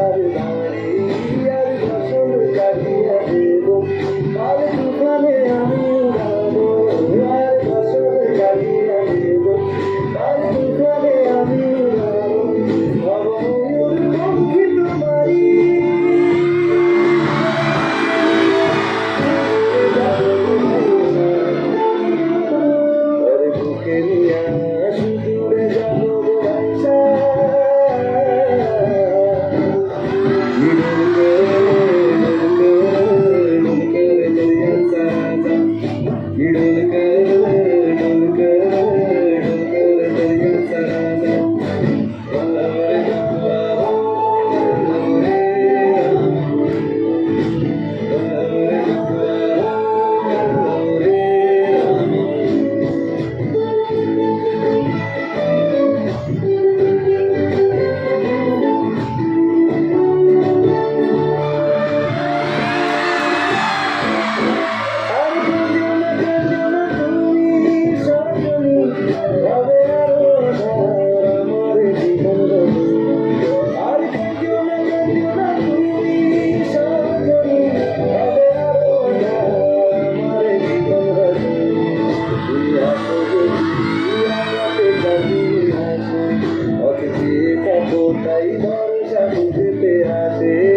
আর বাড়ি আর ফসল কাটিয়া দেব আর তুফানে আমি উড়াবো আর ফসল কাটিয়া দেব আর তুফানে আমি উড়াবো ময়ূর পঙ্খী তোমারি বুকে নিয়া সুদূরে যাবো ভাইসা তাই ভরসা বুঝতে আসে